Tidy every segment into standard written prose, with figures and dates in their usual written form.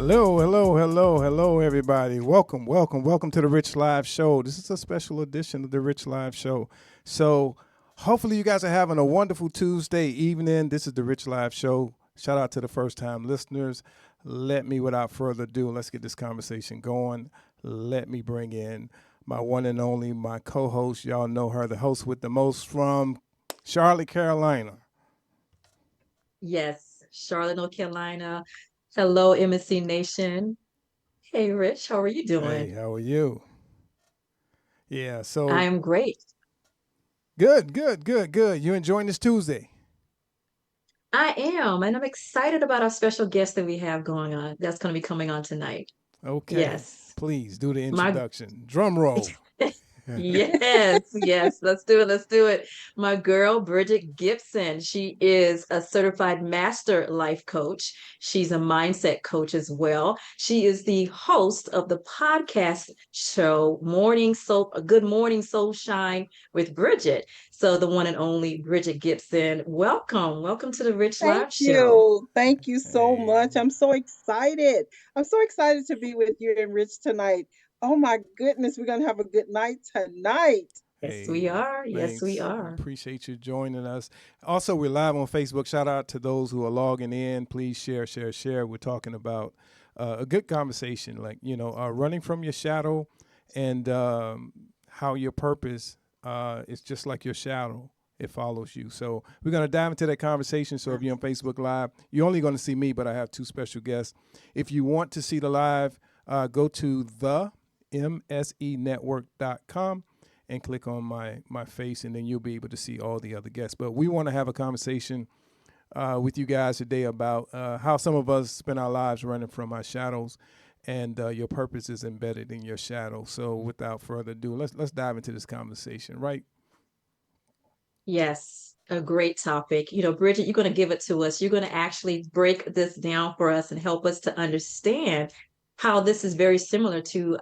Hello, hello, hello, hello, everybody. Welcome, welcome, welcome to the Rich Live Show. This is a special edition of the Rich Live Show. So, hopefully, you guys are having a wonderful Tuesday evening. This is the Rich Live Show. Shout out to the first time listeners. Let me, without further ado, let's get this conversation going. Let me bring in my one and only, my co host. Y'all know her, the host with the most from Charlotte, Carolina. Yes, Charlotte, North Carolina. Hello, MSC Nation. Hey, Rich, how are you Hey, doing? how are you? Yeah, I so am great. good, good, good, good. You enjoying this Tuesday? I am, and I'm excited about our special guest that we have going on. That's going to be coming on tonight. Okay, Yes, please do the my introduction. Drum roll. Yes, yes, let's do it. Let's do it. My girl, Bridget Gibson, she is a certified master life coach. She's a mindset coach as well. She is the host of the podcast show Morning Soul, Good Morning Soul Shine with Bridget. So the one and only Bridget Gibson, welcome. Welcome to the Rich Thank Live Show. you. Thank you so Hey, much. I'm so excited. I'm so excited to be with you and Rich tonight. Oh my goodness, we're going to have a good night tonight. Yes, we hey, are. Yes, we thanks. are. Appreciate you joining us. Also, we're live on Facebook. Shout out to those who are logging in. Please share, share, share. We're talking about a good conversation, like, running from your shadow and how your purpose is just like your shadow. It follows you. So we're going to dive into that conversation. So if you're on Facebook Live, you're only going to see me, but I have two special guests. If you want to see the live, go to the msenetwork.com and click on my face, and then you'll be able to see all the other guests. But we want to have a conversation with you guys today about how some of us spend our lives running from our shadows, and your purpose is embedded in your shadow. So without further ado, let's dive into this conversation, right? Yes, a great topic. Bridget, you're going to give it to us. You're going to actually break this down for us and help us to understand how this is very similar to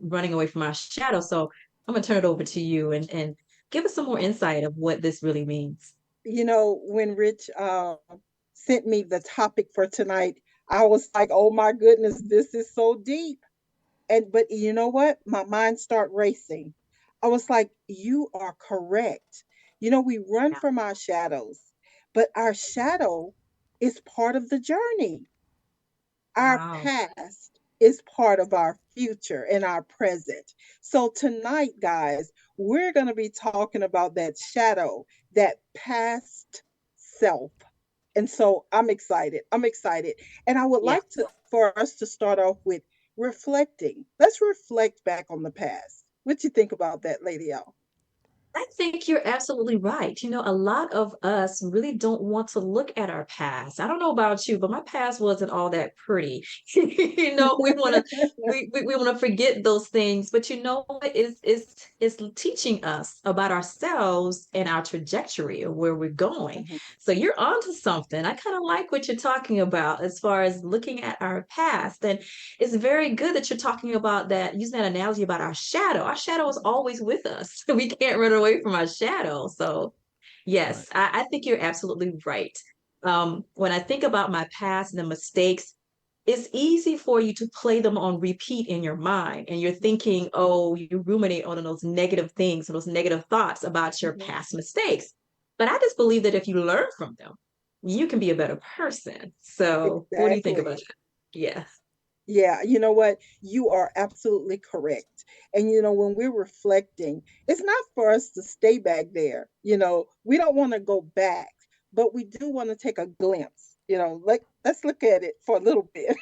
running away from our shadow. So I'm going to turn it over to you and give us some more insight of what this really means. When Rich sent me the topic for tonight, I was like, "Oh my goodness, this is so deep." But you know what? My mind started racing. I was like, "You are correct." We run Yeah. from our shadows, but our shadow is part of the journey. Our Wow. past is part of our future and our present. So tonight, guys, we're going to be talking about that shadow, that past self. And so I'm excited. I'm excited. And I would Yeah. like to for us to start off with reflecting. Let's reflect back on the past. What you think about that, Lady L? I think you're absolutely right. A lot of us really don't want to look at our past. I don't know about you, but my past wasn't all that pretty. We want to we want to forget those things, but you know what is teaching us about ourselves and our trajectory of where we're going. Mhm. So you're onto something. I kind of like what you're talking about as far as looking at our past. And it's very good that you're talking about that, using that analogy about our shadow. Our shadow is always with us. We can't run away from our shadow. So, Right. yes, I think you're absolutely right. When I think about my past and the mistakes, it's easy for you to play them on repeat in your mind. And you're thinking, oh, you ruminate on those negative things and those negative thoughts about your Mhm. past mistakes. But I just believe that if you learn from them, you can be a better person. So, what do you think about Exactly. that? Yeah. Yeah, you know what? You are absolutely correct. And when we're reflecting, it's not for us to stay back there. We don't want to go back, but we do want to take a glimpse. Like let's look at it for a little bit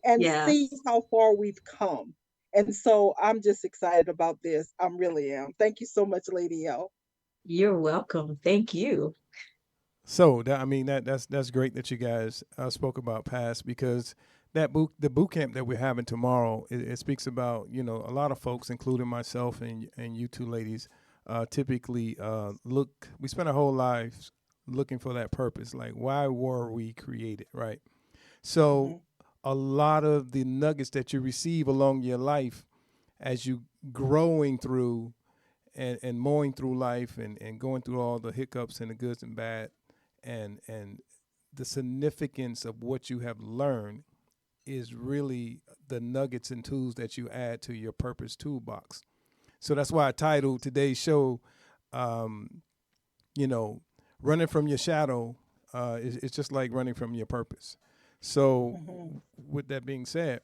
and see Yes. how far we've come. And so I'm just excited about this. I really am. Thank you so much, Lady L. You're welcome. Thank you. So that's great that you guys spoke about past, because the boot camp that we're having tomorrow, it speaks about, a lot of folks, including myself and you two ladies, typically look, we spend our whole lives looking for that purpose, like why were we created, right? So Hmm. a lot of the nuggets that you receive along your life as you growing through and mowing through life, and going through all the hiccups and the goods and bad, and the significance of what you have learned is really the nuggets and tools that you add to your purpose toolbox. So that's why I titled today's show, um, you know, running from your shadow is it's just like running from your purpose. So, Hmm. with that being said,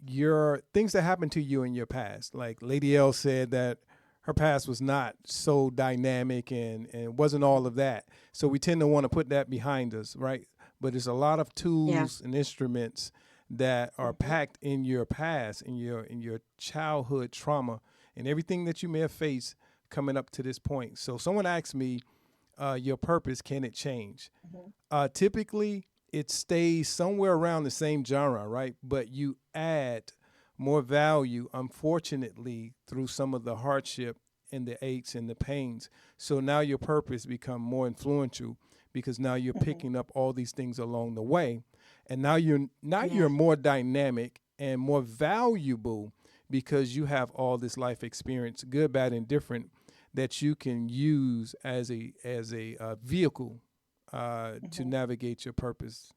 your things that happened to you in your past, like Lady L said that her past was not so dynamic and wasn't all of that. So we tend to want to put that behind us, right? But there's a lot of Yeah. tools and instruments that are Hmm. packed in your past, in your childhood trauma, and everything that you may have faced coming up to this point. So someone asked me, your purpose, can it change? Hmm. Typically, it stays somewhere around the same genre, right? But you add more value, unfortunately, through some of the hardship and the aches and the pains. So now your purpose become more influential because now you're Hmm. picking up all these things along the way, and now you're Yeah. more dynamic and more valuable because you have all this life experience, good, bad, and different, that you can use as a vehicle to Hmm. navigate your purpose.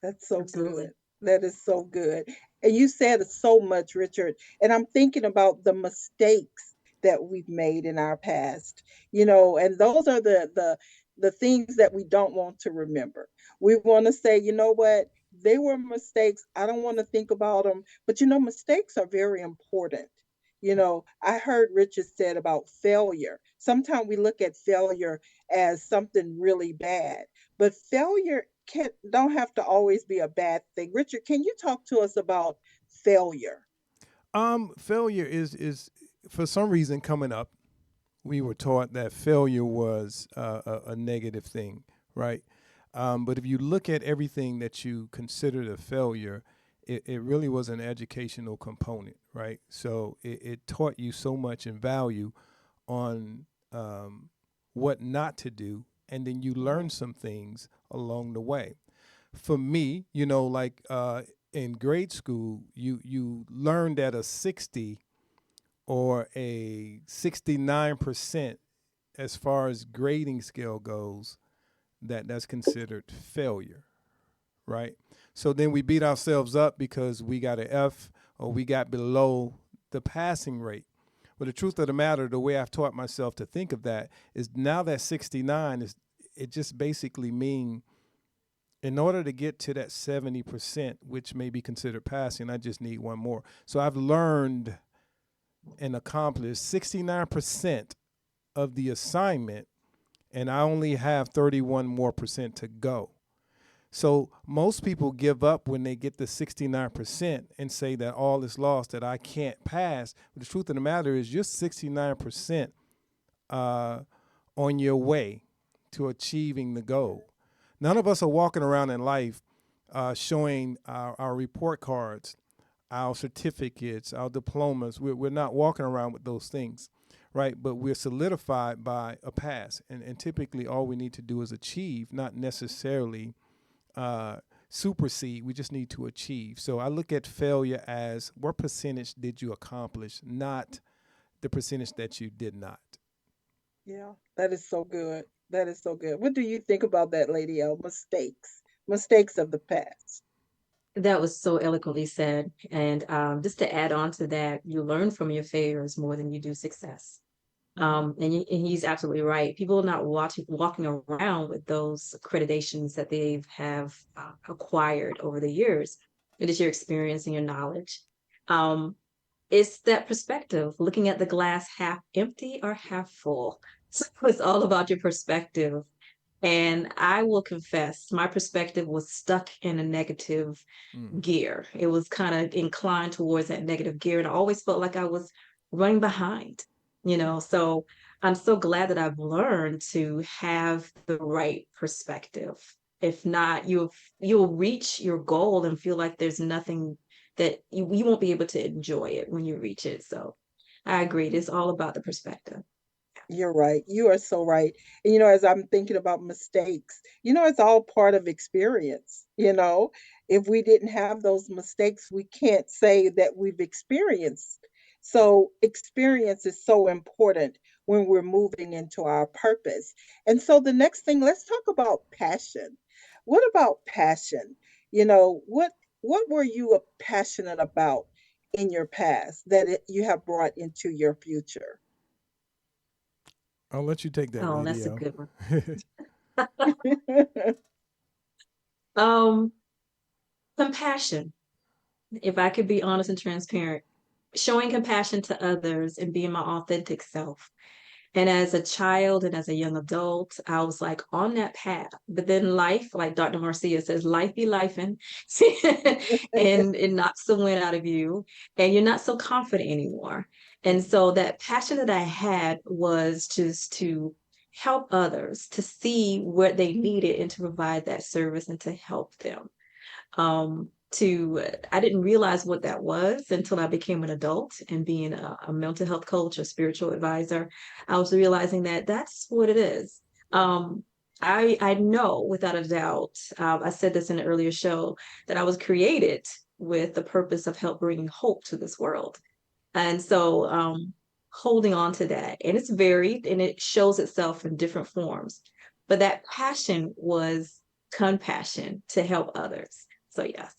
That's so good. Absolutely. That is so good. And you said so much, Richard. And I'm thinking about the mistakes that we've made in our past, and those are the things that we don't want to remember. We want to say, you know what, they were mistakes. I don't want to think about them. But mistakes are very important. I heard Richard said about failure. Sometimes we look at failure as something really bad, but failure can don't have to always be a bad thing. Richard, can you talk to us about failure? Failure is for some reason coming up. We were taught that failure was a negative thing, right? But if you look at everything that you considered a failure, it really was an educational component, right? So it taught you so much in value on what not to do, and then you Mm-hmm. learn some things along the way. For me, like in grade school, you learned that a 60 or a 69%, as far as grading scale goes, that's considered failure, right? So then we beat ourselves up because we got an F or we got below the passing rate. But the truth of the matter, the way I've taught myself to think of that is now that 69 is, it just basically mean in order to get to that 70%, which may be considered passing, I just need one more. So I've learned and accomplished 69% of the assignment, and I only have 31 more percent to go. So most people give up when they get the 69% and say that all is lost, that I can't pass. But the truth of the matter is, you're 69% uh, on your way to achieving the goal. None of us are walking around in life showing our report cards, our certificates, our diplomas. We're not walking around with those things, right? But we're solidified by a pass. And typically, all we need to do is achieve, not necessarily uh, supersede. We just need to achieve. So I look at failure as what percentage did you accomplish, not the percentage that you did not. Yeah, that is so good. That is so good. What do you think about that, Lady L? Mistakes of the past. That was so eloquently said. And just to add on to that, you learn from your failures more than you do success. Hmm. And he's absolutely right. People are not walking around with those accreditations that they have acquired over the years. It is your experience and your knowledge. Um, it's that perspective, looking at the glass half empty or half full. So it's all about your perspective. And I will confess, my perspective was stuck in a negative Mm. gear. It was kind of inclined towards that negative gear. And I always felt like I was running behind. So I'm so glad that I've learned to have the right perspective. If not, you'll reach your goal and feel like there's nothing that you won't be able to enjoy it when you reach it. So I agree. It's all about the perspective. You're right. You are so right. And as I'm thinking about mistakes, it's all part of experience. If we didn't have those mistakes, we can't say that we've experienced. So, experience is so important when we're moving into our purpose. And so, the next thing, let's talk about passion. What about passion? What were you passionate about in your past that you have brought into your future? I'll let you take that, Oh, Lady that's a L. good one. Um, Compassion. If I could be honest and transparent, showing compassion to others and being my authentic self. And as a child and as a young adult, I was like on that path. But then life, like Dr. Marcia says, life be lifing and it knocks the wind out of you and you're not so confident anymore. And so that passion that I had was just to help others to see what they needed and to provide that service and to help them. To I didn't realize what that was until I became an adult and being a mental health coach, a spiritual advisor. I was realizing that that's what it is. I know without a doubt. I said this in an earlier show that I was created with the purpose of help bringing hope to this world, and so holding on to that, and it's varied and it shows itself in different forms. But that passion was compassion to help others. So yes.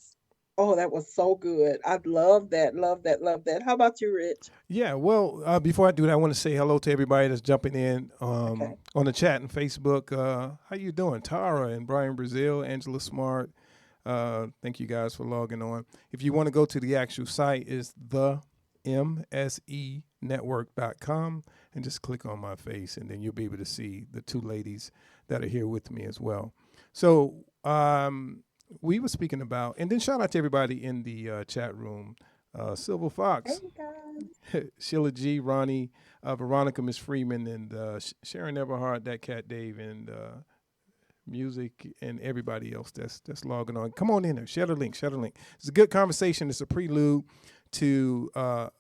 Oh, that was so good. I love that, love that, love that. How about you, Rich? Yeah, well, before I do that, I want to say hello to everybody that's jumping in Okay. on the chat and Facebook. How you doing? Tara and Brian Brazil, Angela Smart. Thank you guys for logging on. If you want to go to the actual site, is the msenetwork.com and just click on my face, and then you'll be able to see the two ladies that are here with me as well. So we were speaking about, and then shout out to everybody in the chat room. Silver Hey, Fox, guys. Sheila G, Ronnie, Veronica, Miss Freeman, and Sharon Everhart, that cat Dave, and music, and everybody else that's logging on. Come on in there, share the link, share the link. It's a good conversation. It's a prelude to a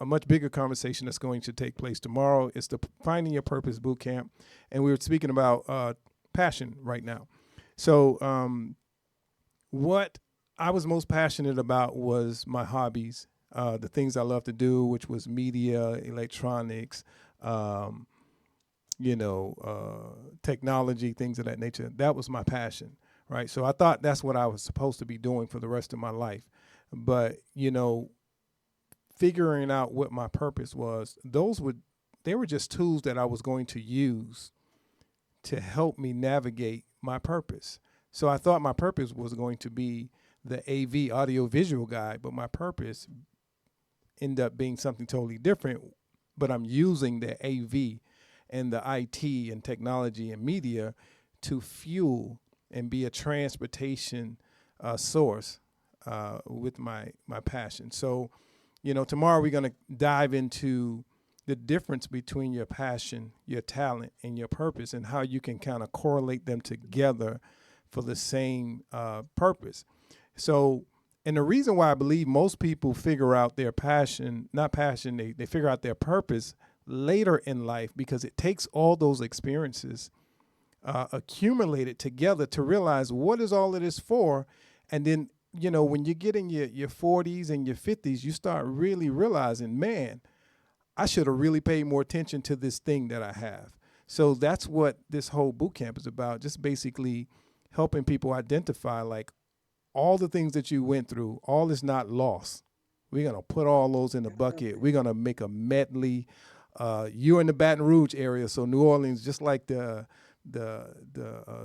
much bigger conversation that's going to take place tomorrow. It's the Finding Your Purpose boot camp, and we were speaking about passion right now. So what I was most passionate about was my hobbies, the things I love to do, which was media, electronics, um, technology, things of that nature. That was my passion, right? So I thought that's what I was supposed to be doing for the rest of my life. But, figuring out what my purpose was, they were just tools that I was going to use to help me navigate my purpose. So I thought my purpose was going to be the AV audio visual guy, but my purpose ended up being something totally different. But I'm using the AV and the IT and technology and media to fuel and be a transportation source with my passion. So, tomorrow we're going to dive into the difference between your passion, your talent, and your purpose, and how you can kind of correlate them together for the same purpose. So, and the reason why I believe most people figure out their passion, not passion, they figure out their purpose later in life, because it takes all those experiences accumulated together to realize what is all of this for. And then, when you get in your 40s and your 50s, you start really realizing, man, I should have really paid more attention to this thing that I have. So that's what this whole boot camp is about, just basically helping people identify, like, all the things that you went through, all is not lost. We're going to put all those in a bucket. We're going to make a medley. You're in the Baton Rouge area, so New Orleans, just like the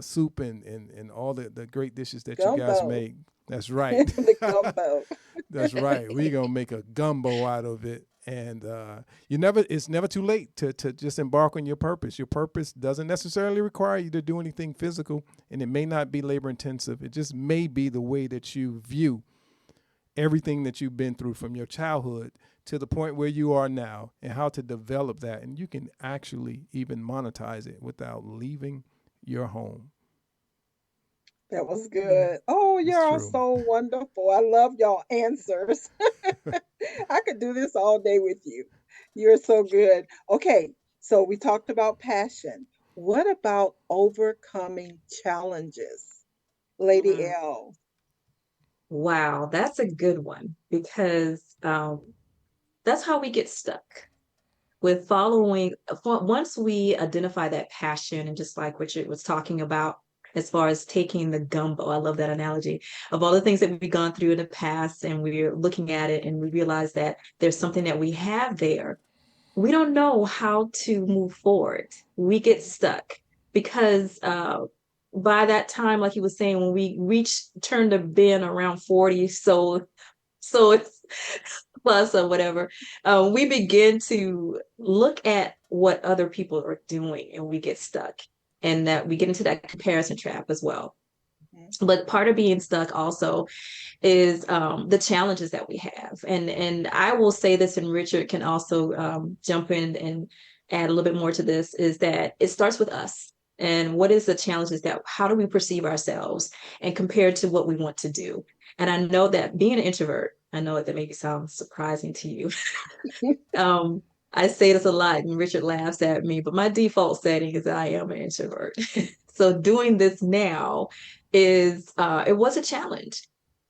soup and all the great dishes that you guys Gumbo. make. That's right. The gumbo. That's right. We're gonna make a gumbo out of it. And it's never too late to just embark on your purpose. Your purpose doesn't necessarily require you to do anything physical, and it may not be labor intensive. It just may be the way that you view everything that you've been through from your childhood to the point where you are now, and how to develop that. And you can actually even monetize it without leaving your home. That was good. Oh, It's y'all true. so wonderful. I love y'all answers. I could do this all day with you. You're so good. Okay, so we talked about passion. What about overcoming challenges? Lady Mm. L. Wow, that's a good one because that's how we get stuck with following. Once we identify that passion, and just like Richard was talking about, as far as taking the gumbo. I love that analogy of all the things that we've gone through in the past, and we're looking at it and we realize that there's something that we have there. We don't know how to move forward. We get stuck because by that time, like he was saying, when we turn the bin around 40, so it's plus or whatever, we begin to look at what other people are doing and we get stuck, and that we get into that comparison trap as well. Mhm. But part of being stuck also is the challenges that we have. And I will say this, and Richard can also jump in and add a little bit more to this, is that it starts with us. And what is the challenges that, how do we perceive ourselves and compared to what we want to do? And I know that being an introvert, I know that maybe sounds surprising to you. um, I say this a lot, and Richard laughs at me, but my default setting is that I am an introvert. So doing this now is it was a challenge,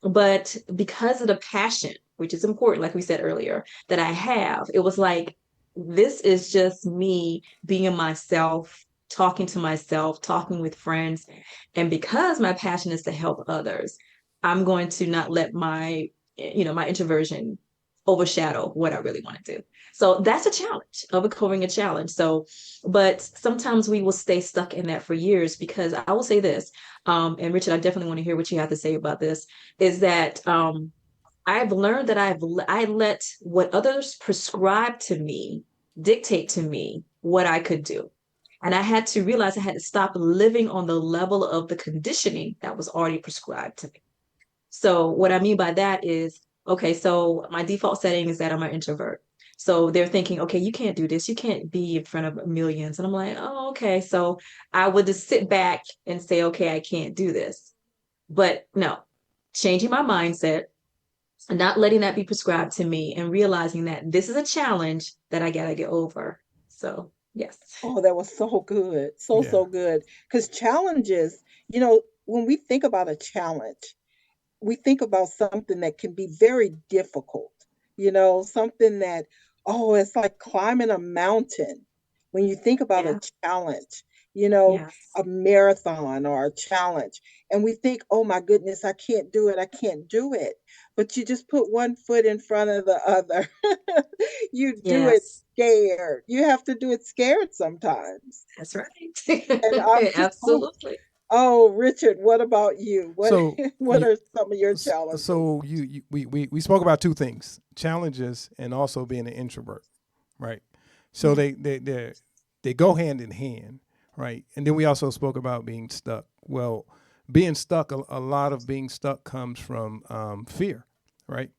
but because of the passion, which is important, like we said earlier, that I have, it was like this is just me being myself, talking to myself, talking with friends, and because my passion is to help others, I'm going to not let my introversion overshadow what I really want to do. So that's a challenge, overcoming a challenge. So, but sometimes we will stay stuck in that for years, because I will say this, and Richard, I definitely want to hear what you have to say about this, is that I've learned that I let what others prescribe to me dictate to me what I could do. And I had to realize I had to stop living on the level of the conditioning that was already prescribed to me. So what I mean by that is, okay, so my default setting is that I'm an introvert. So they're thinking, okay, you can't do this. You can't be in front of millions. And I'm like, oh, okay. So I would just sit back and say, okay, I can't do this. But no, changing my mindset and not letting that be prescribed to me and realizing that this is a challenge that I gotta get over. So yes. Oh, that was so good. So, Yeah. so good. Because challenges, when we think about a challenge, we think about something that can be very difficult, something that, oh, it's like climbing a mountain. When you think about a Yeah. challenge, you know, Yes. a marathon or a challenge, and we think, oh my goodness, I can't do it, I can't do it. But you just put one foot in front of the other. You do it Yes. scared. You have to do it scared sometimes. That's right. And I'm just, oh, Absolutely. oh, Richard, what about you? What So what you, are some of your challenges? so we spoke about two things: challenges and also being an introvert, right? So Yeah. they go hand in hand, right? And then we also spoke about being stuck. Well, being stuck, a lot of being stuck comes from fear, right?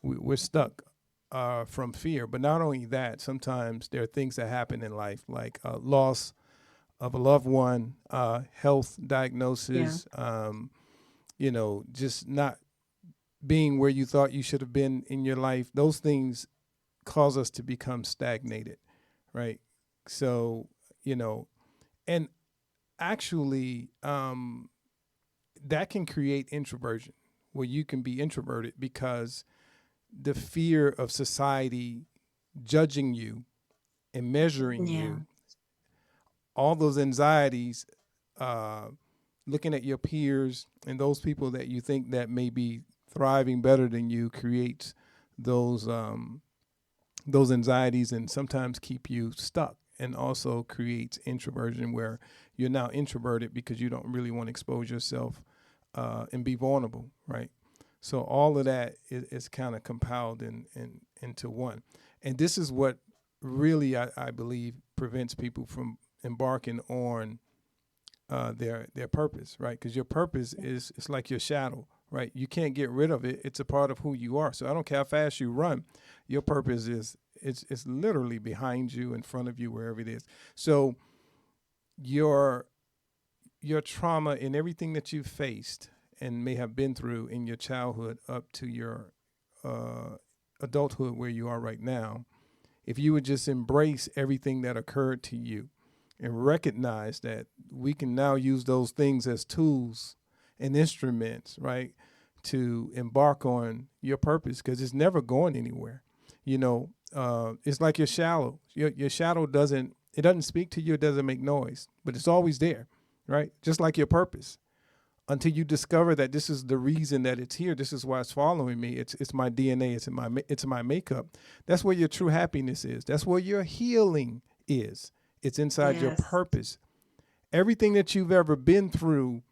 We're stuck from fear. But not only that, sometimes there are things that happen in life, like loss of a loved one, health Yeah. diagnosis, just not being where you thought you should have been in your life. Those things cause us to become stagnated, right? So, you know, and actually, that can create introversion, where you can be introverted because the fear of society judging you and measuring Yeah. you, all those anxieties, uh, looking at your peers and those people that you think that may be thriving better than you creates those those anxieties and sometimes keep you stuck, and also creates introversion where you're now introverted because you don't really want to expose yourself and be vulnerable, right? So all of that is kind of compiled into one. And this is what really, I believe, prevents people from embarking on their purpose, right? Because your purpose is it's like your shadow, right? You can't get rid of it. It's a part of who you are. So I don't care how fast you run, your purpose is it's literally behind you, in front of you, wherever it is. So your your trauma and everything that you've faced and may have been through in your childhood up to your uh, adulthood where you are right now, if you would just embrace everything that occurred to you and recognize that we can now use those things as tools and instruments, right, to embark on your purpose, because it's never going anywhere. It's like your shadow doesn't speak to you, it doesn't make noise, but it's always there, right? Just like your purpose. Until you discover that this is the reason that it's here, this is why it's following me. It's my DNA. It's my makeup. That's where your true happiness is. That's where your healing is. It's inside your Yes. purpose. Everything that you've ever been through,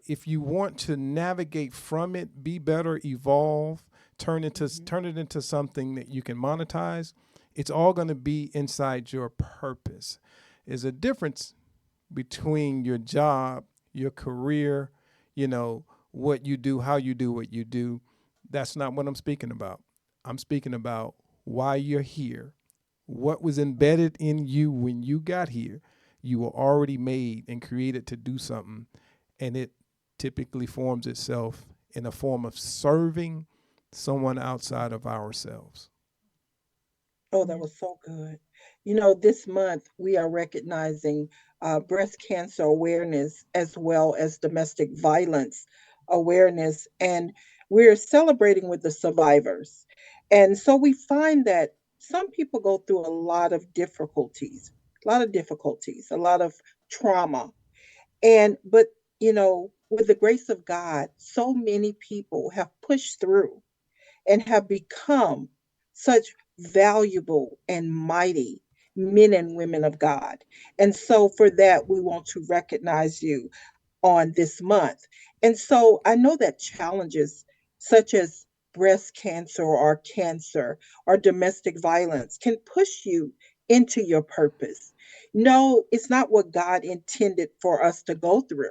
if you want to navigate from it, be better, evolve, Mhm. turn it into something that you can monetize, it's all going to be inside your purpose. There's a difference between your job, your career, what you do, how you do what you do. That's not what I'm speaking about. I'm speaking about why you're here, what was embedded in you when you got here. You were already made and created to do something, and it typically forms itself in a form of serving someone outside of ourselves. Oh, that Yeah. was so good. You know, this month we are recognizing breast cancer awareness as well as domestic violence awareness, and we're celebrating with the survivors. And so we find that some people go through a lot of trauma. But, with the grace of God, so many people have pushed through and have become such valuable and mighty men and women of God. And so, for that, we want to recognize you on this month. And so I know that challenges such as breast cancer or domestic violence can push you into your purpose. No, it's not what God intended for us to go through,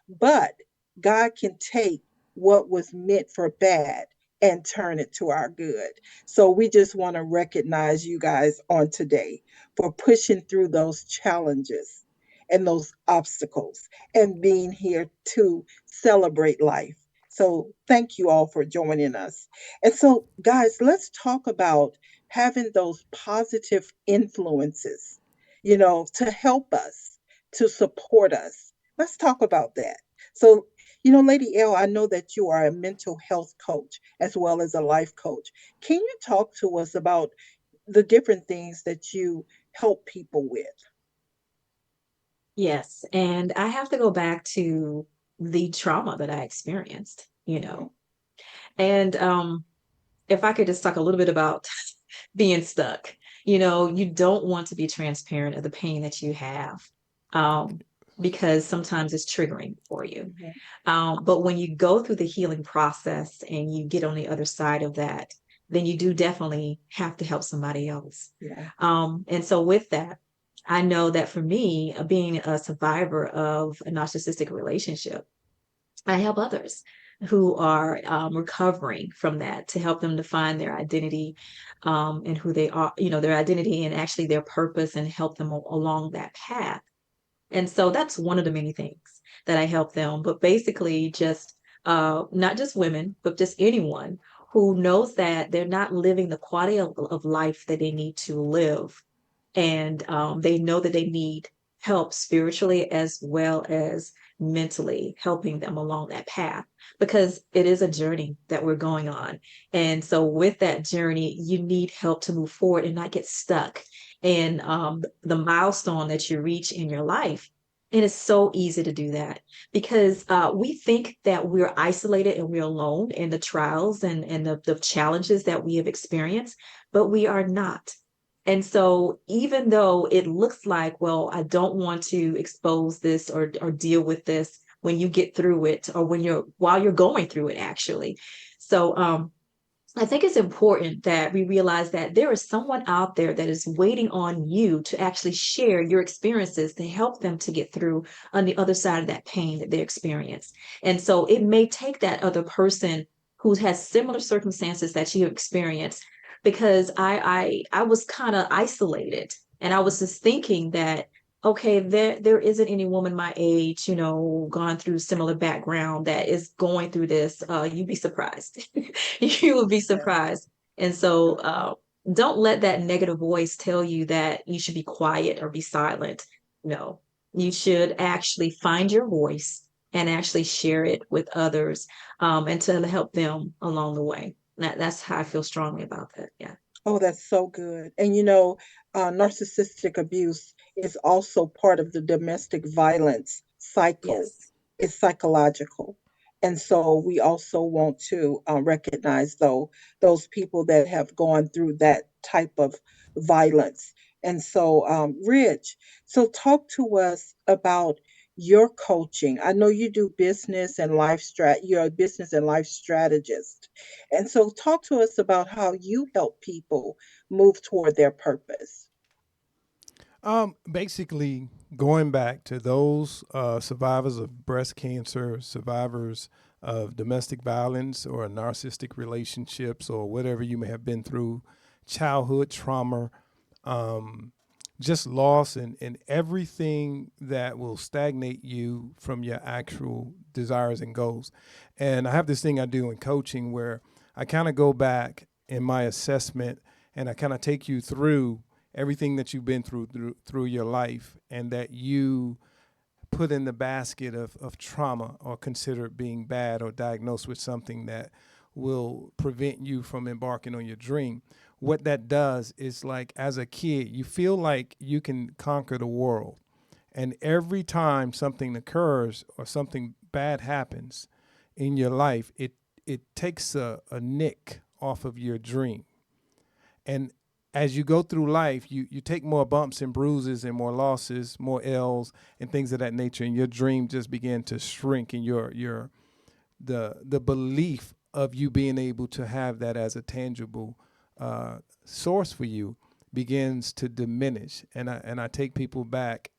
but God can take what was meant for bad and turn it to our good. So we just want to recognize you guys on today for pushing through those challenges and those obstacles and being here to celebrate life. So, thank you all for joining us. And so, guys, let's talk about having those positive influences, to help us, to support us. Let's talk about that. So, Lady L, I know that you are a mental health coach as well as a life coach. Can you talk to us about the different things that you help people with? Yes. And I have to go back to the trauma that I experienced, Mhm. And if I could just talk a little bit about being stuck. You don't want to be transparent of the pain that you have, um, because sometimes it's triggering for you. Mhm. But when you go through the healing process and you get on the other side of that, then you do definitely have to help somebody else. Yeah. And so, with that, I know that for me, being a survivor of a narcissistic relationship, I help others who are recovering from that to help them to find their identity, and who they are, their identity and actually their purpose, and help them along that path. And so that's one of the many things that I help them. But basically, just not just women, but just anyone who knows that they're not living the quality of life that they need to live. And they know that they need help spiritually as well as mentally, helping them along that path, because it is a journey that we're going on. And so, with that journey, you need help to move forward and not get stuck in the milestone that you reach in your life. And it's so easy to do that because we think that we're isolated and we're alone in the trials and the challenges that we have experienced, but we are not. And so, even though it looks like, well, I don't want to expose this or deal with this when you get through it, or while you're going through it, actually. So, I think it's important that we realize that there is someone out there that is waiting on you to actually share your experiences to help them to get through on the other side of that pain that they experience. And so it may take that other person who has similar circumstances that you have experienced, because I was kind of isolated, and I was just thinking that, okay, there isn't any woman my age, gone through similar background that is going through this. You'd be surprised. You would be Yeah. surprised. And so, don't let that negative voice tell you that you should be quiet or be silent. No, you should actually find your voice and actually share it with others, and to help them along the way. That's how I feel strongly about that. Yeah. Oh, that's so good. And narcissistic abuse is also part of the domestic violence cycle. Yes. It's psychological. And so we also want to recognize those people that have gone through that type of violence. And so, Rich, so talk to us about your coaching. I know you do business and you're a business and life strategist. And so talk to us about how you help people move toward their purpose. Basically, going back to those survivors of breast cancer, survivors of domestic violence or narcissistic relationships, or whatever you may have been through, childhood trauma, um, just loss and everything that will stagnate you from your actual desires and goals. And I have this thing I do in coaching where I kind of go back in my assessment and I kind of take you through everything that you've been through your life and that you put in the basket of trauma or consider it being bad or diagnosed with something that will prevent you from embarking on your dream. What that does is, like, as a kid, you feel like you can conquer the world. And every time something occurs or something bad happens in your life, it takes a nick off of your dream. And as you go through life, you take more bumps and bruises and more losses, more L's and things of that nature, and your dream just begin to shrink, and your the belief of you being able to have that as a tangible source for you begins to diminish. And I take people back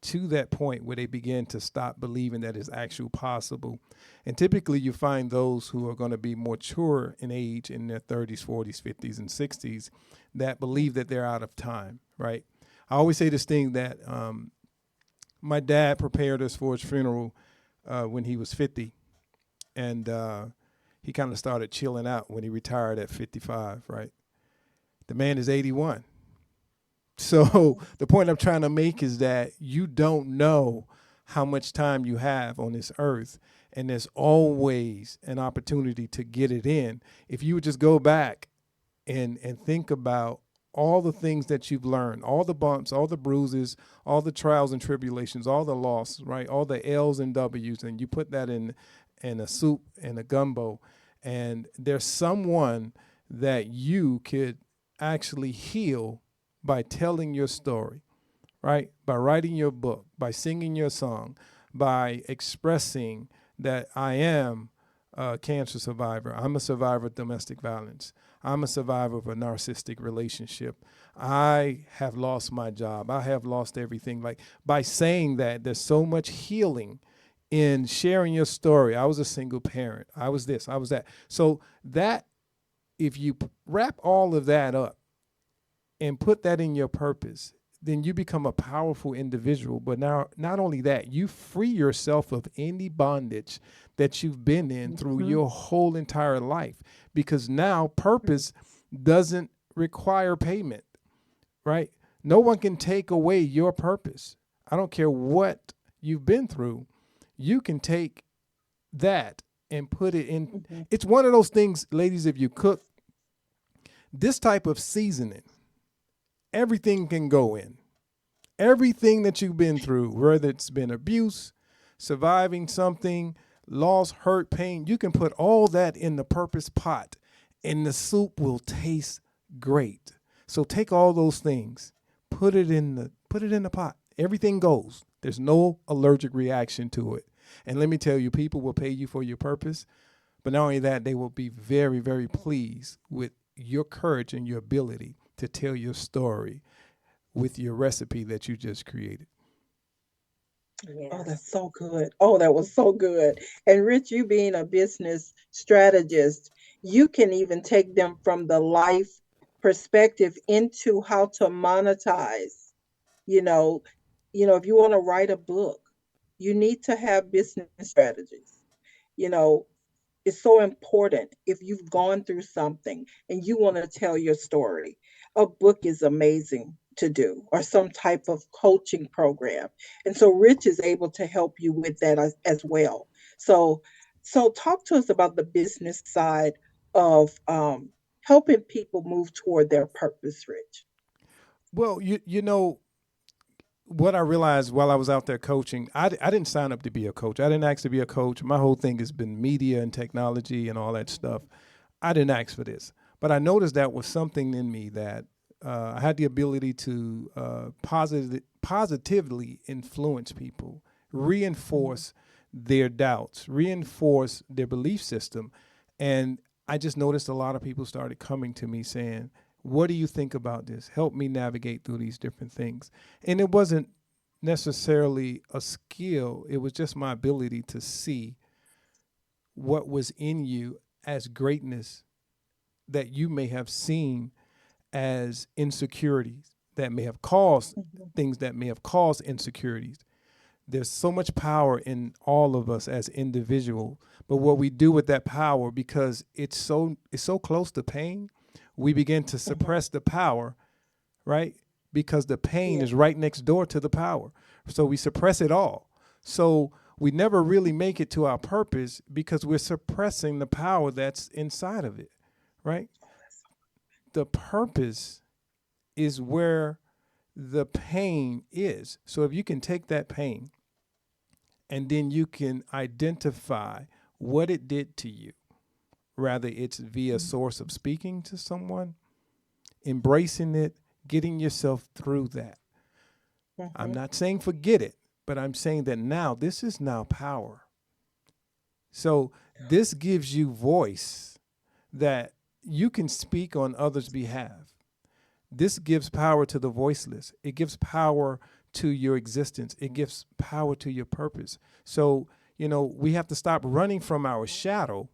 to that point where they begin to stop believing that it's actually possible. And typically you find those who are going to be more mature in age, in their 30s, 40s, 50s, and 60s, that believe that they're out of time, right? I always say this thing that my dad prepared us for his funeral when he was 50. And he kind of started chilling out when he retired at 55, right? The man is 81. So the point I'm trying to make is that you don't know how much time you have on this earth, and there's always an opportunity to get it in. If you would just go back and think about all the things that you've learned, all the bumps, all the bruises, all the trials and tribulations, all the loss, right? All the L's and W's, and you put that in a soup and a gumbo, and there's someone that you could actually heal by telling your story, right? By writing your book, by singing your song, by expressing that I am a cancer survivor. I'm a survivor of domestic violence. I'm a survivor of a narcissistic relationship. I have lost my job. I have lost everything. Like, by saying that, there's so much healing in sharing your story. I was a single parent. I was this, I was that. So that, if you wrap all of that up and put that in your purpose, then you become a powerful individual. But now, not only that, you free yourself of any bondage that you've been in through Mhm. your whole entire life. Because now purpose doesn't require payment, right? No one can take away your purpose. I don't care what you've been through. You can take that and put it in. Mhm. It's one of those things, ladies, if you cook this type of seasoning, everything can go in. Everything that you've been through, whether it's been abuse, surviving something, loss, hurt, pain, you can put all that in the purpose pot and the soup will taste great. So take all those things, put it in the pot. Everything goes. There's no allergic reaction to it. And let me tell you, people will pay you for your purpose, but not only that, they will be very, very pleased with your courage and your ability to tell your story with your recipe that you just created. Oh, Yes. that's so good. Oh, that was so good. And Rich, you being a business strategist, you can even take them from the life perspective into how to monetize. You know, if you want to write a book, you need to have business strategies. You know, is so important if you've gone through something and you want to tell your story. A book is amazing to do, or some type of coaching program. And so Rich is able to help you with that as well. So, so talk to us about the business side of helping people move toward their purpose, Rich. Well, you know, what I realized while I was out there coaching, I didn't sign up to be a coach. I didn't ask to be a coach. My whole thing has been media and technology and all that stuff. I didn't ask for this, but I noticed that was something in me that I had the ability to positively influence people, Mhm. reinforce their doubts, reinforce their belief system. And I just noticed a lot of people started coming to me saying, what do you think about this? Help me navigate through these different things. And it wasn't necessarily a skill, it was just my ability to see what was in you as greatness that you may have seen as insecurities that may have caused Mhm. things that may have caused insecurities. There's so much power in all of us as individuals, but what we do with that power, because it's so close to pain, we begin to Mhm. suppress the power, right? Because the pain Yeah. is right next door to the power. So we suppress it all. So we never really make it to our purpose because we're suppressing the power that's inside of it, right? The purpose is where the pain is. So if you can take that pain and then you can identify what it did to you, rather it's via source of speaking to someone, embracing it, getting yourself through that. I'm Mhm. not saying forget it, but I'm saying that now this is now power. So this gives you voice that you can speak on others' behalf. This gives power to the voiceless. It gives power to your existence. It gives power to your purpose. So, we have to stop running from our shadow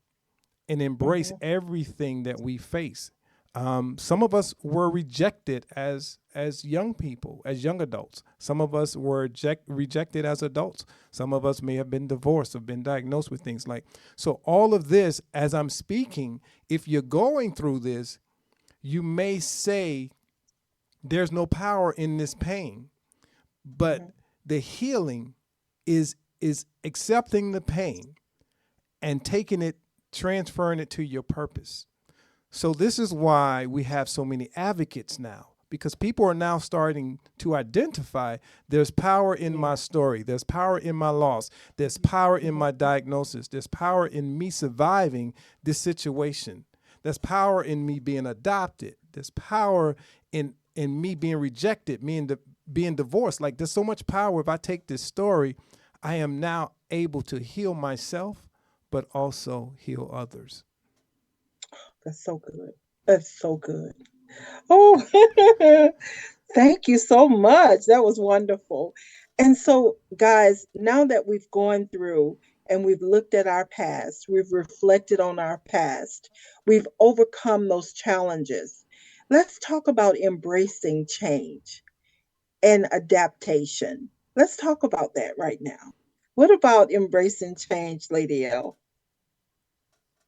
and embrace Mhm. everything that we face. Some of us were rejected as young people, as young adults. Some of us were rejected as adults. Some of us may have been divorced or been diagnosed with things like. So all of this, as I'm speaking, if you're going through this, you may say there's no power in this pain, but Mhm. the healing is accepting the pain and taking it, transferring it to your purpose. So this is why we have so many advocates now, because people are now starting to identify there's power in Yeah. my story, there's power in my loss, there's power in Mhm. my diagnosis, there's power in me surviving this situation, there's power in me being adopted, there's power in me being rejected, being divorced. Like there's so much power. If I take this story, I am now able to heal myself, but also heal others. That's so good. That's so good. Oh, thank you so much. That was wonderful. And so, guys, now that we've gone through and we've looked at our past, we've reflected on our past, we've overcome those challenges. Let's talk about embracing change and adaptation. Let's talk about that right now. What about embracing change, Lady L?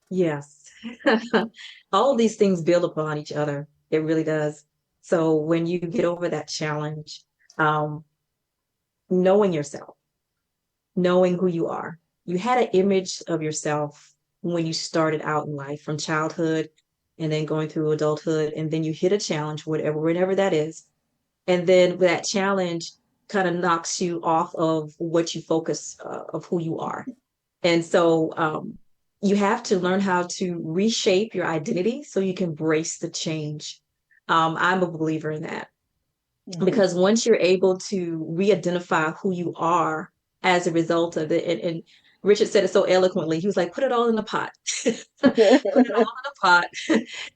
Yes. All of these things build upon each other. It really does. So when you get over that challenge, um, knowing yourself, knowing who you are, you had an image of yourself when you started out in life from childhood and then going through adulthood, and then you hit a challenge, whatever that is. And then that challenge kind of knocks you off of what you focus of who you are. And so you have to learn how to reshape your identity so you can embrace the change. I'm a believer in that Mm-hmm. because once you're able to re-identify who you are as a result of it, and Richard said it so eloquently, he was like, put it all in the pot. Put it all in the pot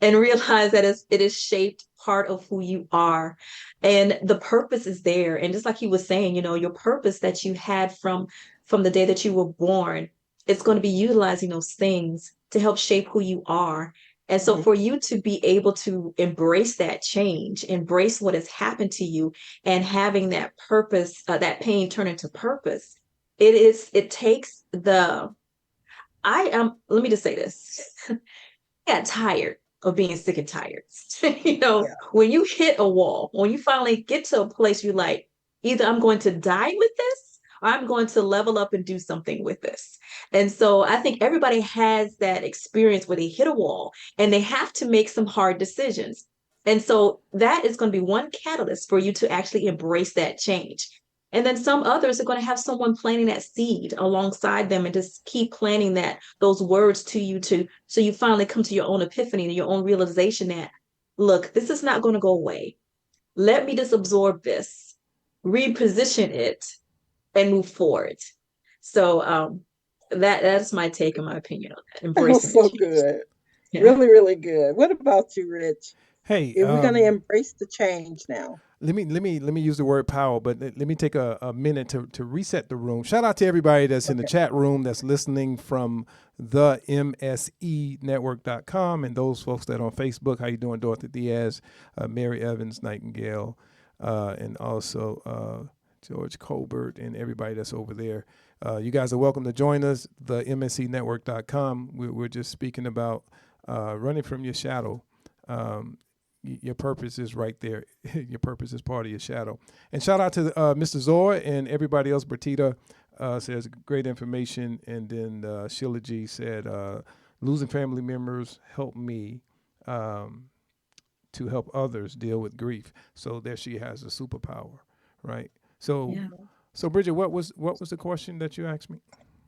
and realize that it is shaped part of who you are. And the purpose is there. And just like he was saying, your purpose that you had from the day that you were born, it's going to be utilizing those things to help shape who you are. And so Mhm. for you to be able to embrace that change, embrace what has happened to you and having that purpose, that pain turn into purpose, it takes let me just say this. I got tired of being sick and tired. Yeah. When you hit a wall, when you finally get to a place you're like, either I'm going to die with this or I'm going to level up and do something with this. And so I think everybody has that experience where they hit a wall and they have to make some hard decisions. And so that is going to be one catalyst for you to actually embrace that change. And then some others are going to have someone planting that seed alongside them and just keep planting those words to you to so you finally come to your own epiphany and your own realization that, look, this is not going to go away. Let me just absorb this, reposition it, and move forward. So that's my take and my opinion on that. Oh, Embracing the so change. good. Yeah. Really, really good. What about you, Rich? Hey, If we're going to embrace the change now. let me use the word power, but let me take a minute to reset the room. Shout out to everybody that's in the Okay. chat room that's listening from the msenetwork.com, and those folks that are on Facebook. How you doing, Dorothy Diaz, Mary Evans Nightingale, and also George Colbert, and everybody that's over there. You guys are welcome to join us. The msenetwork.com. We're just speaking about running from your shadow. Your purpose is right there. Your purpose is part of your shadow. And shout out to Mr. Zor and everybody else. Bertita says great information. And then Sheila G said, losing family members helped me to help others deal with grief. So there she has a superpower, right? So, Yeah. so Bridget, what was the question that you asked me?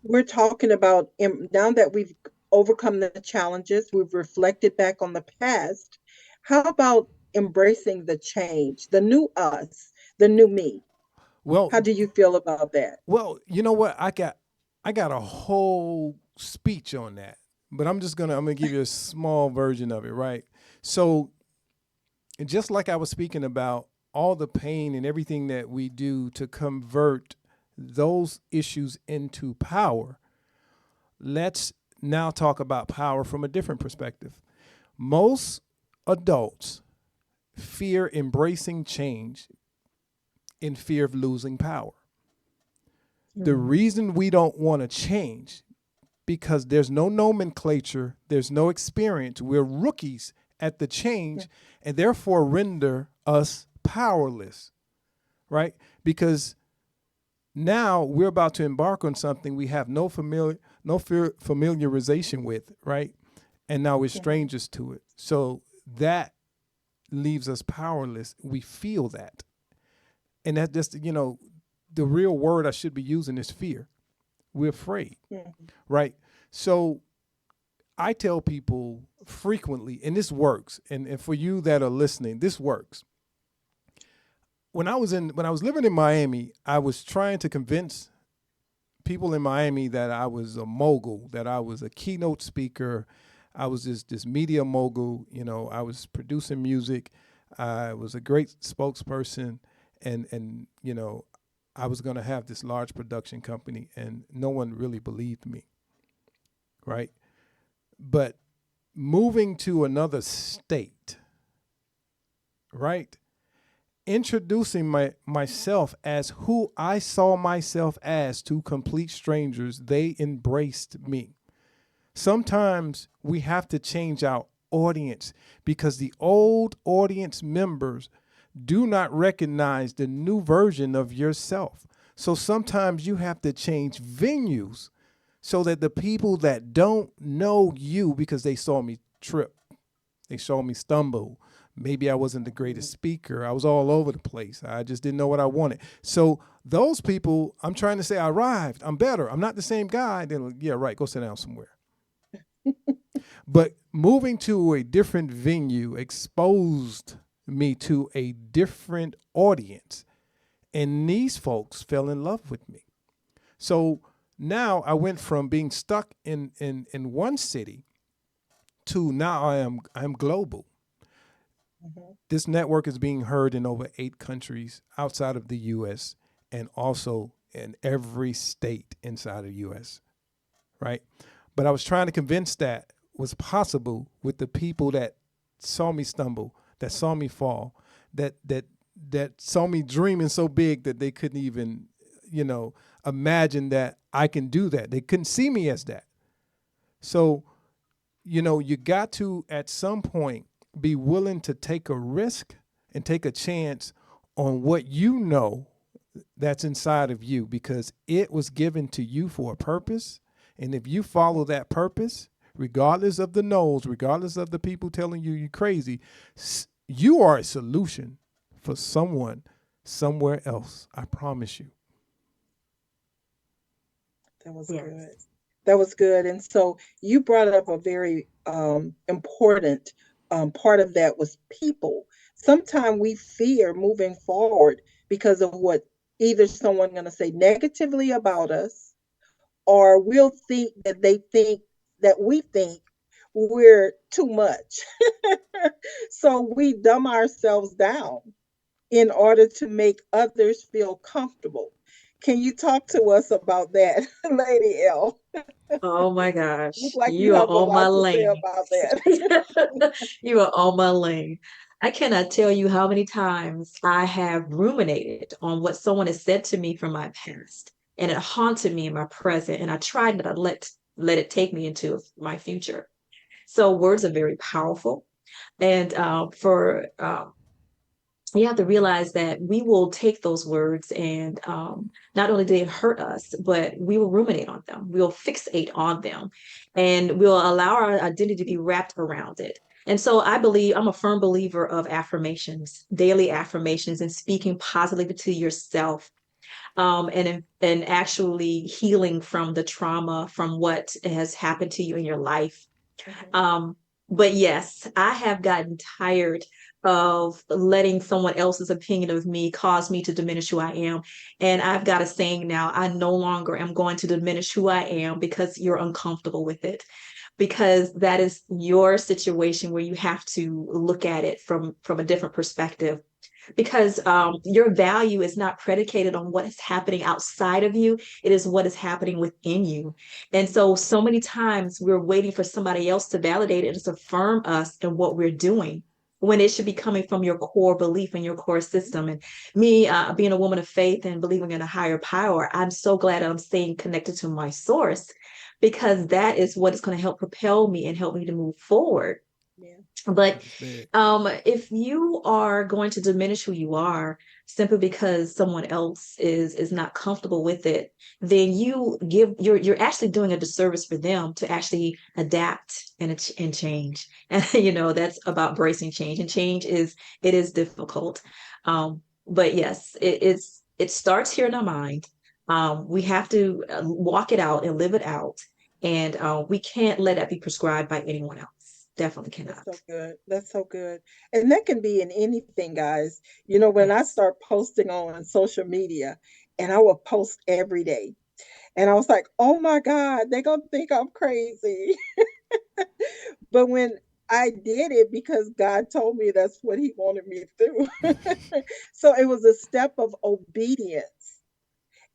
We're talking about now that we've overcome the challenges, we've reflected back on the past. How about embracing the change, the new us, the new me? Well, How do you feel about that? Well, you know what? I got a whole speech on that, but I'm gonna give you a small version of it, right? So just like I was speaking about all the pain and everything that we do to convert those issues into power, let's now talk about power from a different perspective. Most adults fear embracing change in fear of losing power. The reason we don't want to change because there's no nomenclature, there's no experience. We're rookies at the change and therefore render us powerless, right? Because now we're about to embark on something we have no familiarization with, right? And now we're strangers to it. So that leaves us powerless. We feel that. And that just, the real word I should be using is fear. We're afraid, right? So I tell people frequently, and this works, and for you that are listening, this works. When I was living in Miami, I was trying to convince people in Miami that I was a mogul, that I was a keynote speaker, I was this media mogul. I was producing music, I was a great spokesperson, and I was going to have this large production company, and no one really believed me, right? But moving to another state, right? Introducing myself as who I saw myself as to complete strangers, they embraced me. Sometimes we have to change our audience because the old audience members do not recognize the new version of yourself. So sometimes you have to change venues so that the people that don't know you, because they saw me trip, they saw me stumble, maybe I wasn't the greatest speaker, I was all over the place, I just didn't know what I wanted. So those people, I'm trying to say I arrived, I'm better, I'm not the same guy. Then yeah, right, go sit down somewhere. But moving to a different venue exposed me to a different audience. And these folks fell in love with me. So now I went from being stuck in one city to now I'm global. This network is being heard in over 8 countries outside of the US and also in every state inside of the US, right? But I was trying to convince that was possible with the people that saw me stumble, that saw me fall, that saw me dreaming so big that they couldn't even, imagine that I can do that. They couldn't see me as that. So, you got to, at some point, be willing to take a risk and take a chance on what that's inside of you, because it was given to you for a purpose. And if you follow that purpose, regardless of the no's, regardless of the people telling you you're crazy, You are a solution for someone somewhere else. I promise you. That was good. Yes. That was good. And so you brought up a very important part of that was people. Sometimes we fear moving forward because of what either someone going to say negatively about us, or we'll think that they think that we think we're too much. So we dumb ourselves down in order to make others feel comfortable. Can you talk to us about that, Lady L? Oh my Look gosh, like you you are have a on my lot to say lane. about that. You are on my lane. I cannot tell you how many times I have ruminated on what someone has said to me from my past, and it haunted me in my present, and I tried not to let it take me into my future. So words are very powerful, and for you have to realize that we will take those words and not only do they hurt us, but we will ruminate on them. We'll fixate on them and we'll allow our identity to be wrapped around it. And so I'm a firm believer of affirmations, daily affirmations, and speaking positively to yourself, and actually healing from the trauma from what has happened to you in your life. Mhm. um, but yes, I have gotten tired of letting someone else's opinion of me cause me to diminish who I am. And I've got a saying now, I no longer am going to diminish who I am because you're uncomfortable with it. Because that is your situation where you have to look at it from a different perspective, because your value is not predicated on what is happening outside of you. It is what is happening within you. And so many times we're waiting for somebody else to validate it and to affirm us in what we're doing, when it should be coming from your core belief and your core system. And me, being a woman of faith and believing in a higher power, I'm so glad I'm staying connected to my source, because that is what is going to help propel me and help me to move forward. Yeah. But That's big. if you are going to diminish who you are simply because someone else is not comfortable with it, then you're actually doing a disservice for them to actually adapt and change. And that's about bracing change, and change is difficult. But yes, it starts here in our mind. We have to walk it out and live it out, and we can't let that be prescribed by anyone else. Definitely That's cannot. so good. That's so good. And that can be in anything, guys. When I Yes. start posting on social media, and I will post every day, and I was like, oh my God, they're going to think I'm crazy. But when I did it because God told me that's what He wanted me to do. So it was a step of obedience.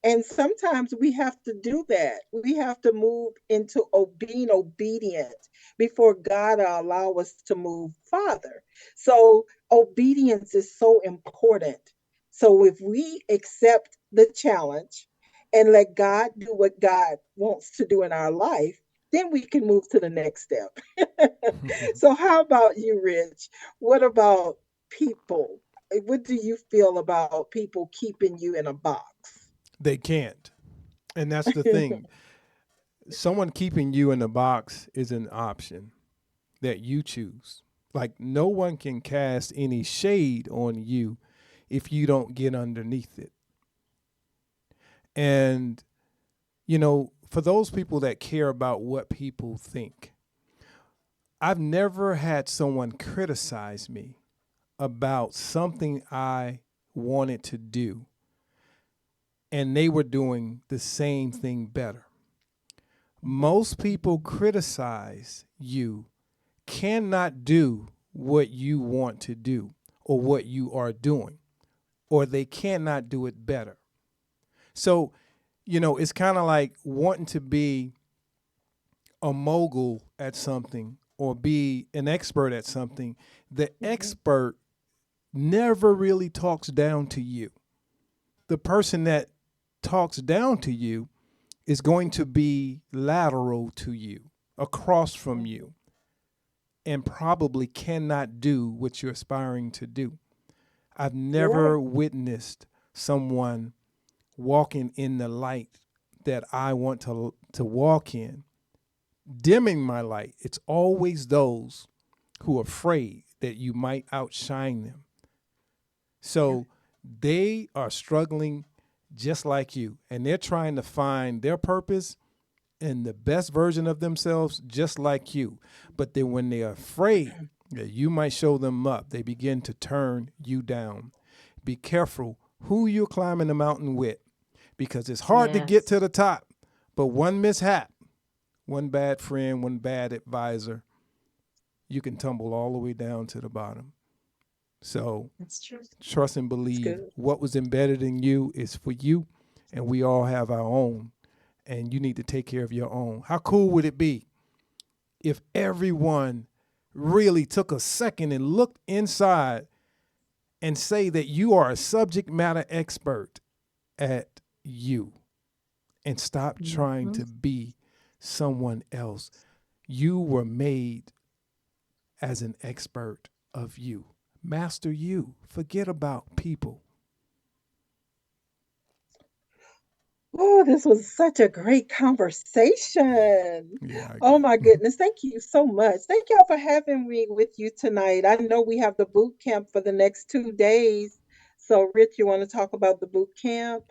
And sometimes we have to do that. We have to move into being obedient before God will allow us to move farther. So obedience is so important. So if we accept the challenge and let God do what God wants to do in our life, then we can move to the next step. So how about you, Rich? What about people? What do you feel about people keeping you in a box? They can't. And that's the thing. Someone keeping you in the box is an option that you choose. Like no one can cast any shade on you if you don't get underneath it. And, for those people that care about what people think, I've never had someone criticize me about something I wanted to do and they were doing the same thing better. Mhm. Most people criticize you cannot do what you want to do or what you are doing, or they cannot do it better. So, it's kind of like wanting to be a mogul at something or be an expert at something. The Mhm. expert never really talks down to you. The person that talks down to you is going to be lateral to you, across from Mhm. you, and probably cannot do what you're aspiring to do. I've You're right. never witnessed someone walking in the light that I want to walk in, dimming my light. It's always those who are afraid. that you might outshine them. So they are struggling just like you, and they're trying to find their purpose and the best version of themselves just like you. But then when they're afraid that you might show them up, they begin to turn you down. Be careful who you're climbing the mountain with, because it's hard to get to Yes. the top. But one mishap, one bad friend, one bad advisor, you can tumble all the way down to the bottom. So That's true. trust and It's believe good. what was embedded in you is for you, and we all have our own, and you need to take care of your own. How cool would it be if everyone really took a second and looked inside and say that you are a subject matter expert at you, and stop trying Mhm. to be someone else? You were made as an expert of you. Master you. Forget about people. Oh, this was such a great conversation. Yeah, I Oh agree. my goodness. Thank you so much. Thank y'all for having me with you tonight. I know we have the boot camp for the next 2 days. So, Rich, you want to talk about the boot camp?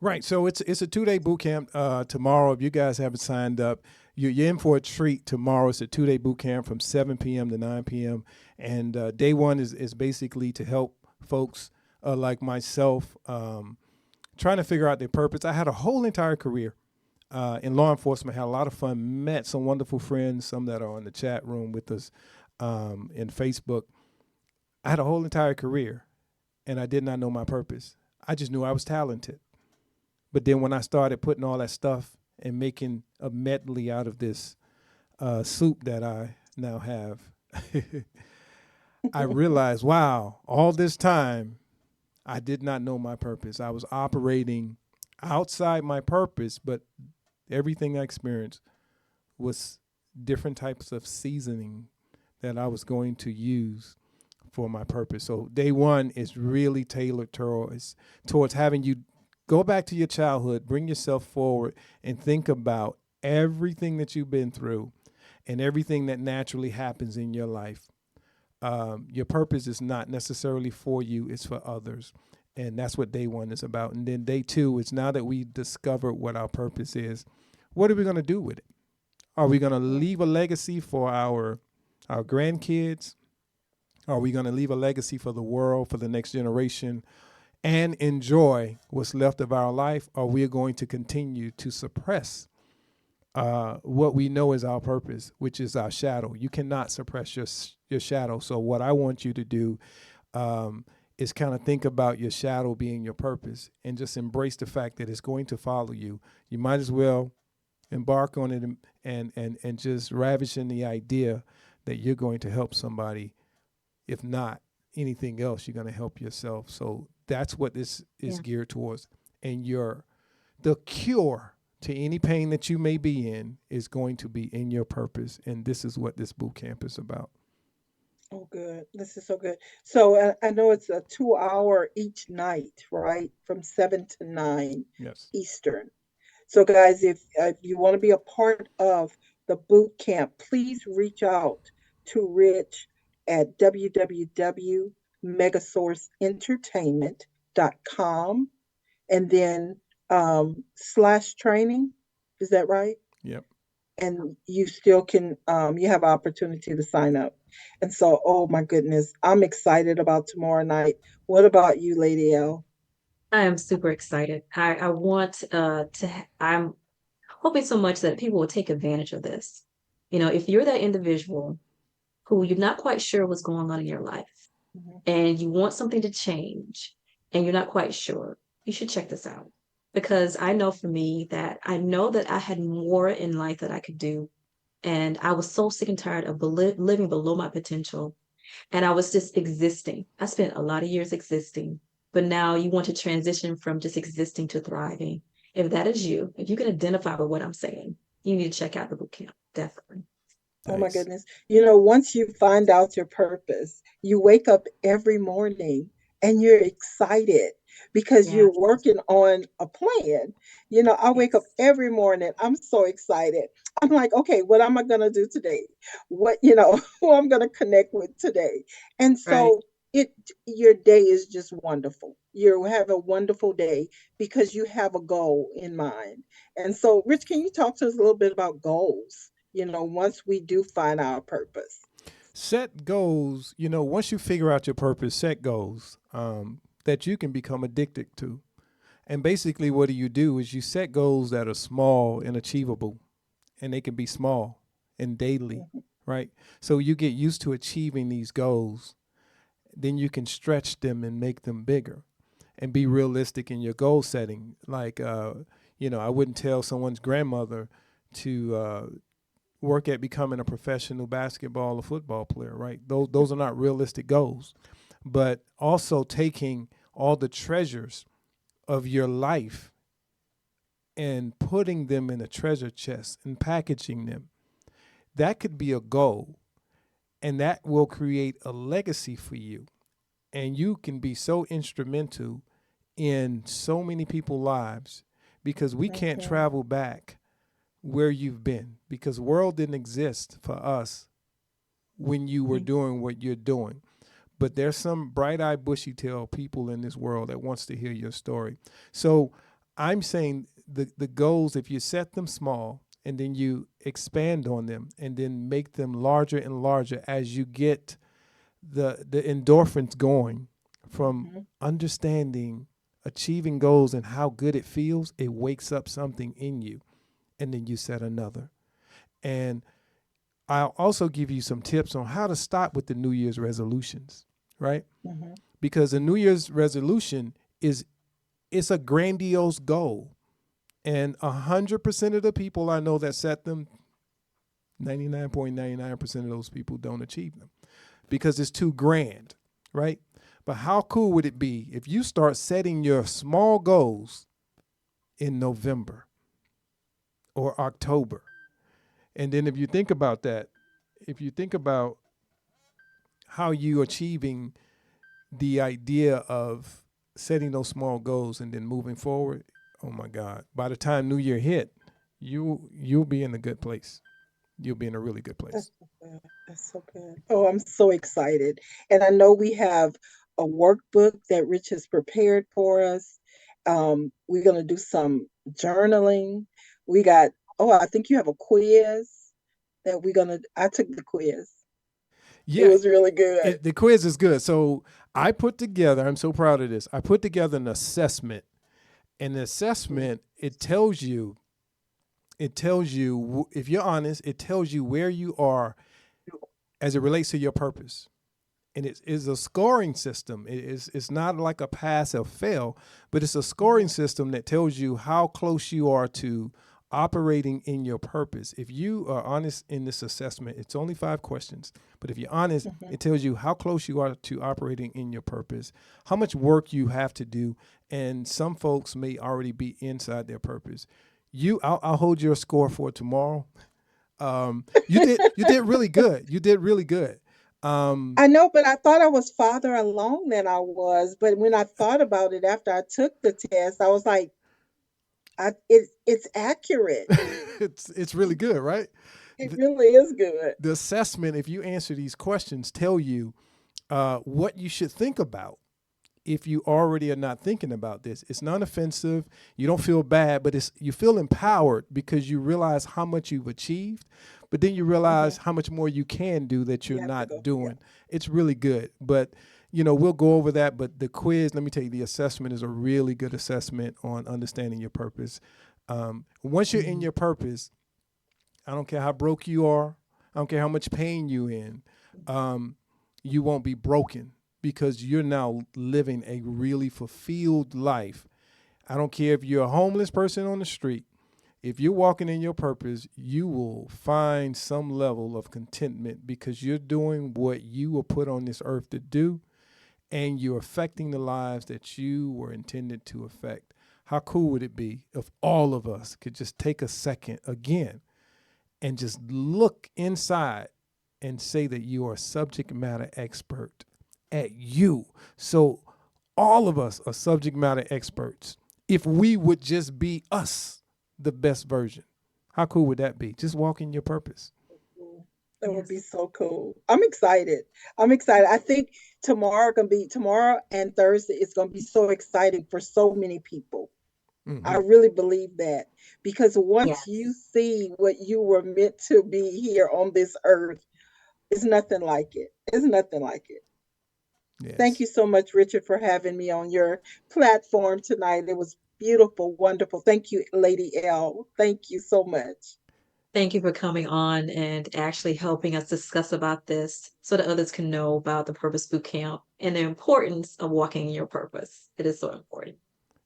Right. So it's a 2 day boot camp tomorrow. If you guys haven't signed up, you're in for a treat tomorrow. It's a 2 day boot camp from 7 p.m. to 9 p.m. And day one is basically to help folks like myself trying to figure out their purpose. I had a whole entire career in law enforcement, had a lot of fun, met some wonderful friends, some that are in the chat room with us in Facebook. I had a whole entire career and I did not know my purpose. I just knew I was talented. But then when I started putting all that stuff and making a medley out of this soup that I now have, I realized, wow, all this time I did not know my purpose. I was operating outside my purpose, but everything I experienced was different types of seasoning that I was going to use for my purpose. So day one is really tailored towards having you go back to your childhood, bring yourself forward, and think about everything that you've been through and everything that naturally happens in your life. Your purpose is not necessarily for you, it's for others. And that's what day one is about. And then day two is, now that we discovered what our purpose is, what are we going to do with it? Are we going to Yeah. leave a legacy for our grandkids? Are we going to leave a legacy for the world, for the next generation, and enjoy what's left of our life? Or we are going to continue to suppress what we know is our purpose, which is our shadow. You cannot suppress your shadow. So what I want you to do is kind of think about your shadow being your purpose, and just embrace the fact that it's going to follow you. You might as well embark on it, and just ravish in the idea that you're going to help somebody. If not anything else, you're going to help yourself. So that's what this is Yeah. geared towards. And the cure to any pain that you may be in is going to be in your purpose. And this is what this boot camp is about. Oh, good. This is so good. So, I know it's a 2 hour each night, right? From 7 to 9 Yes. Eastern. So, guys, if you want to be a part of the boot camp, please reach out to Rich at www.megasourceentertainment.com, and then slash training. Is that right? Yep. And you still can, you have opportunity to sign up. And so, oh my goodness, I'm excited about tomorrow night. What about you, Lady L? I am super excited. I want I'm hoping so much that people will take advantage of this. If you're that individual who you're not quite sure what's going on in your life Mhm. and you want something to change and you're not quite sure, you should check this out. Because I know for me that I know that I had more in life that I could do. And I was so sick and tired of living below my potential. And I was just existing. I spent a lot of years existing, but now you want to transition from just existing to thriving. If that is you, if you can identify with what I'm saying, you need to check out the boot camp. Definitely. Oh my Thanks. goodness. Once you find out your purpose, you wake up every morning and you're excited because Yeah. you're working on a plan. I wake up Yes. every morning. I'm so excited. I'm like, okay, what am I going to do today? What, who I'm going to connect with today. And Right. so it your day is just wonderful. You have a wonderful day because you have a goal in mind. And so, Rich, can you talk to us a little bit about goals? Once we do find our purpose. Set goals, once you figure out your purpose, set goals that you can become addicted to. And basically, what do? Is you set goals that are small and achievable, and they can be small and daily, Mhm, right? So you get used to achieving these goals, then you can stretch them and make them bigger and be realistic in your goal setting. Like, I wouldn't tell someone's grandmother to work at becoming a professional basketball or football player, right? Those are not realistic goals. But also taking all the treasures of your life and putting them in a treasure chest and packaging them. That could be a goal, and that will create a legacy for you. And you can be so instrumental in so many people's lives because we can't mhm, travel back where you've been because the world didn't exist for us when you were mhm, doing what you're doing. But there's some bright-eyed, bushy-tailed people in this world that wants to hear your story. So I'm saying the goals, if you set them small and then you expand on them and then make them larger and larger as you get the endorphins going from mhm. understanding achieving goals and how good it feels, it wakes up something in you. And then you set another. And I'll also give you some tips on how to stop with the New Year's resolutions, right? Mhm. Because a New Year's resolution is it's a grandiose goal. And 100% of the people I know that set them, 99.99% of those people don't achieve them because it's too grand, right? But how cool would it be if you start setting your small goals in November or October? And then if you think about that, if you think about how you achieving the idea of setting those small goals and then moving forward, oh my God, by the time New Year hit, you'll be in a good place. You'll be in a really good That's place. so good. That's so good. Oh, I'm so excited. And I know we have a workbook that Rich has prepared for us. We're going to do some journaling. We got, I think you have a quiz that I took the quiz. It Yeah, was really good. the quiz is good. So I put together, I'm so proud of this. I put together an assessment. And the Mhm, assessment, it tells you, if you're honest, it tells you where you are as it relates to your purpose. And it is a scoring system. It's not like a pass or fail, but it's a scoring mhm, system that tells you how close you are to operating in your purpose. If you are honest in this assessment, it's only 5 questions, but if you're honest, mhm, it tells you how close you are to operating in your purpose, how much work you have to do, and some folks may already be inside their purpose. I'll hold your score for tomorrow. You did really good. You did really good. Um, I know, but I thought I was farther along than I was. But when I thought about it after I took the test, I was like, it's accurate. it's really good, right? It The, really is good. the assessment, if you answer these questions, tell you what you should think about if you already are not thinking about this. It's non offensive. You don't feel bad, but you feel empowered because you realize how much you've achieved, but then you realize Mhm. how much more you can do that you're You have to not go. Yeah. doing. It's really good. But we'll go over that. But the quiz, let me tell you, the assessment is a really good assessment on understanding your purpose. Once you're in Mhm. your purpose, I don't care how broke you are. I don't care how much pain you in. Um, you won't be broken because you're now living a really fulfilled life. I don't care if you're a homeless person on the street. If you're walking in your purpose, you will find some level of contentment because you're doing what you were put on this earth to do and you're affecting the lives that you were intended to affect. How cool would it be if all of us could just take a second again and just look inside and say that you are a subject matter expert at you. So All of us are subject matter experts. If we would just be us, the best version. How cool would that be? Just walk in your purpose. Cool. That would be Yes. so cool. I'm excited. I'm excited. I think tomorrow and Thursday is gonna be so exciting for so many people. I Hmm. really believe that because once you Yes. see what you were meant to be here on this earth, it's nothing like it. It's nothing like it. Thank Yes. you so much, Richard, for having me on your platform tonight. It was beautiful, wonderful. Thank you, Lady L. Thank you so much. Thank you for coming on and actually helping us discuss about this so that others can know about the Purpose Boot Camp and the importance of walking in your purpose. It is so important.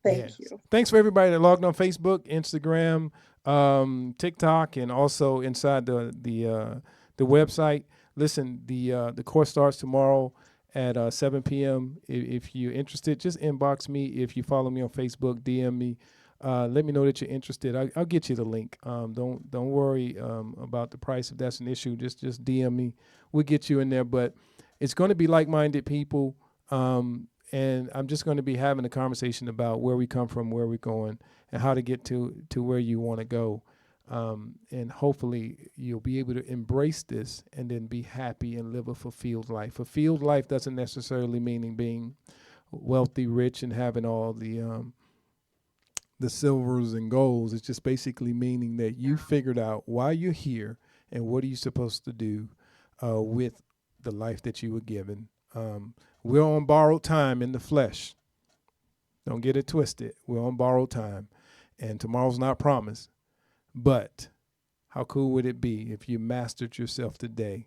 Thank Yes. you. Thanks for everybody that logged on Facebook, Instagram, TikTok, and also inside the website. Listen, the course starts tomorrow at 7 p.m. If you're interested, just inbox me. If you follow me on Facebook, DM me. Let me know that you're interested. I'll get you the link. Don't worry about the price if that's an issue. Just DM me. We'll get you in there. But it's going to be like-minded people. And I'm just going to be having a conversation about where we come from, where we're going, and how to get to where you want to go. And hopefully you'll be able to embrace this and then be happy and live a fulfilled life. Fulfilled life doesn't necessarily mean being wealthy, rich, and having all the silvers and golds. It's just basically meaning that you figured out why you're here and what are you supposed to do with the life that you were given. We're on borrowed time in the flesh. Don't get it twisted. We're on borrowed time, and tomorrow's not promised. But how cool would it be if you mastered yourself today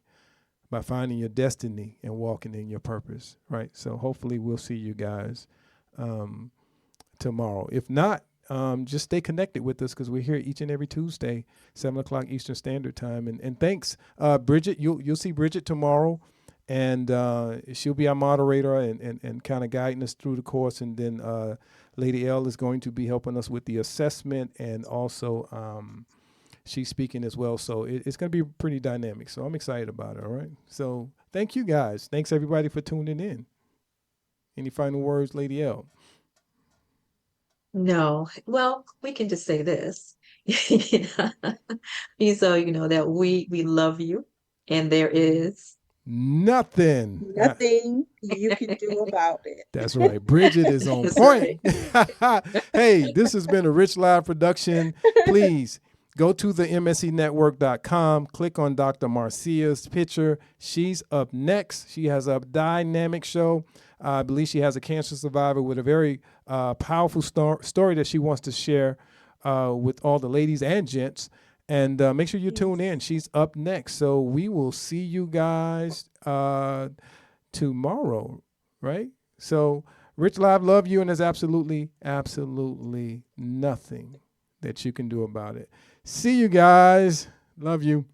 by finding your destiny and walking in your purpose, right? So hopefully we'll see you guys um, tomorrow. If not, just stay connected with us because we're here each and every Tuesday, 7 o'clock Eastern Standard Time. And thanks, Bridget. You'll see Bridget tomorrow, and she'll be our moderator and kind of guiding us through the course. And then Lady L is going to be helping us with the assessment, and also she's speaking as well. So it's going to be pretty dynamic. So I'm excited about it. All right. So thank you guys. Thanks everybody for tuning in. Any final words, Lady L? No, well, we can just say this. So you know that we love you, and there is Nothing. Nothing you can do about it. That's right. Bridget is on that's point. right. Hey, this has been a Rich Live production. Please go to the mscnetwork.com, click on Dr. Marcia's picture. She's up next. She has a dynamic show. I believe she has a cancer survivor with a very powerful story that she wants to share with all the ladies and gents. And make sure you tune in. She's up next. So we will see you guys tomorrow, right? So, Rich Live, love you, and there's absolutely, absolutely nothing that you can do about it. See you guys. Love you.